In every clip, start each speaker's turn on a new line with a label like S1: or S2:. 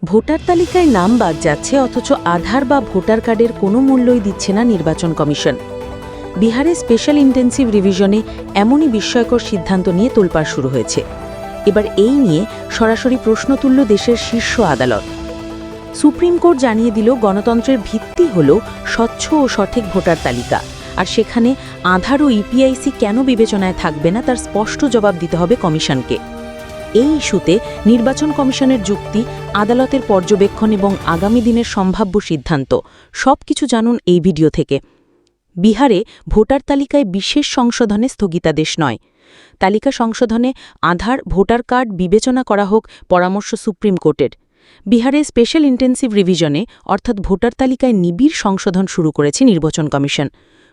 S1: Voter তালিকায় নাম বাদ যাচ্ছে অথচ আধার বা ভোটার কার্ডের কোনো মূল্যই দিচ্ছে না নির্বাচন কমিশন। বিহারে স্পেশাল ইন্টেন্সিভ রিভিশনে এমনই বিস্ময়কর সিদ্ধান্ত নিয়ে তোলপাড় শুরু হয়েছে। এবার এই নিয়ে সরাসরি প্রশ্ন তুলল দেশের শীর্ষ আদালত। সুপ্রিম কোর্ট জানিয়ে দিল গণতন্ত্রের ভিত্তি হল স্বচ্ছ ও সঠিক ভোটার তালিকা, আর সেখানে আধার ও ইপিআইসি কেন বিবেচনায় থাকবে না তার স্পষ্ট জবাব দিতে হবে কমিশনকে। এই ইস্যুতে নির্বাচন কমিশনের যুক্তি, আদালতের পর্যবেক্ষণ এবং আগামী দিনের সম্ভাব্য সিদ্ধান্ত সবকিছু জানুন এই ভিডিও থেকে। বিহারে ভোটার তালিকায় বিশেষ সংশোধনে স্থগিতাদেশ নয়। তালিকা সংশোধনে আধার, ভোটার কার্ড বিবেচনা করা হোক পরামর্শ সুপ্রিম কোর্টের। বিহারে স্পেশাল ইন্টেন্সিভ রিভিশনে অর্থাৎ ভোটার তালিকায় নিবিড় সংশোধন শুরু করেছে নির্বাচন কমিশন।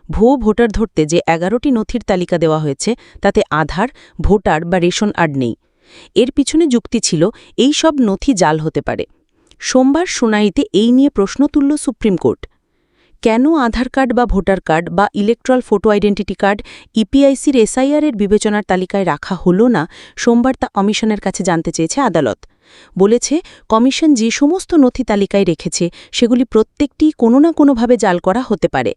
S1: ভুয়ো ভোটার ধরতে যে 11টি নথির তালিকা দেওয়া হয়েছে তাতে আধার, ভোটার বা রেশন কার্ড নেই। এর পিছনে যুক্তি ছিল এই সব নথি জাল হতে পারে। সোমবার শুনানিতে এই নিয়ে প্রশ্ন তুলল সুপ্রিম কোর্ট। কেন আধার কার্ড বা ভোটার কার্ড বা ইলেকট্রাল ফটো আইডেন্টিটি কার্ড ইপিআইসির এসআইআরের বিবেচনার তালিকায় রাখা হলো না, সোমবার তা কমিশনের কাছে জানতে চেয়েছে আদালত। বলেছে, কমিশন যে সমস্ত নথি তালিকায় রেখেছে সেগুলি প্রত্যেকটি কোনো না কোনোভাবে জাল করা হতে পারে।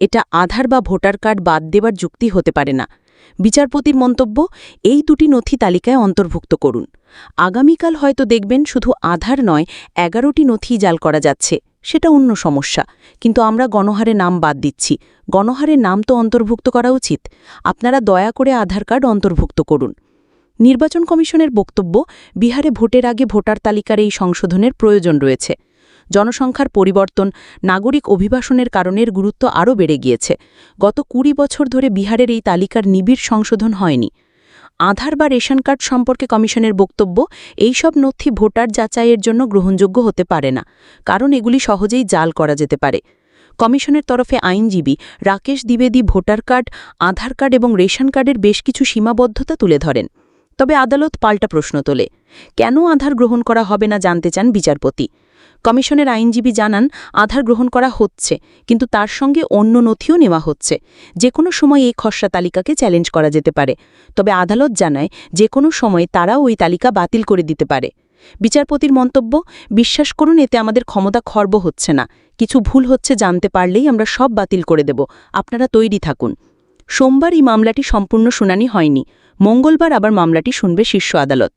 S1: এটা আধার বা ভোটার কার্ড বাদ দেবার যুক্তি হতে পারে না। বিচারপতির মন্তব্য, এই দুটি নথি তালিকায় অন্তর্ভুক্ত করুন। আগামীকাল হয়তো দেখবেন শুধু আধার নয় 11টি নথি জাল করা যাচ্ছে, সেটা অন্য সমস্যা। কিন্তু আমরা গণহারে নাম বাদ দিচ্ছি। গণহারে নাম তো অন্তর্ভুক্ত করা উচিত। আপনারা দয়া করে আধার কার্ড অন্তর্ভুক্ত করুন। নির্বাচন কমিশনের বক্তব্য, বিহারে ভোটের আগে ভোটার তালিকার এই সংশোধনের প্রয়োজন রয়েছে। জনসংখ্যার পরিবর্তন, নাগরিক অভিবাসনের কারণের গুরুত্ব আরও বেড়ে গিয়েছে। গত 20 বছর ধরে বিহারের এই তালিকার নিবিড় সংশোধন হয়নি। আধার বা রেশন কার্ড সম্পর্কে কমিশনের বক্তব্য, এই সব নথি ভোটার যাচাইয়ের জন্য গ্রহণযোগ্য হতে পারে না, কারণ এগুলি সহজেই জাল করা যেতে পারে। কমিশনের তরফে আইনজীবী রাকেশ দ্বিবেদী ভোটার কার্ড, আধার কার্ড এবং রেশন কার্ডের বেশ কিছু সীমাবদ্ধতা তুলে ধরেন। তবে আদালত পাল্টা প্রশ্ন তোলে। কেন আধার গ্রহণ করা হবে না জানতে চান বিচারপতি। কমিশনের আইনজীবী জানান, আধার গ্রহণ করা হচ্ছে, কিন্তু তার সঙ্গে অন্য নথিও নেওয়া হচ্ছে। যে কোনো সময় এই খসড়া তালিকাকে চ্যালেঞ্জ করা যেতে পারে। তবে আদালত জানায়, যে কোনো সময় তারাও ওই তালিকা বাতিল করে দিতে পারে। বিচারপতির মন্তব্য, বিশ্বাস করুন, এতে আমাদের ক্ষমতা খর্ব হচ্ছে না। কিছু ভুল হচ্ছে জানতে পারলেই আমরা সব বাতিল করে দেব। আপনারা তৈরি থাকুন। সোমবার এই মামলাটি সম্পূর্ণ শুনানি হয়নি। মঙ্গলবার আবার মামলাটি শুনবে শীর্ষ আদালত।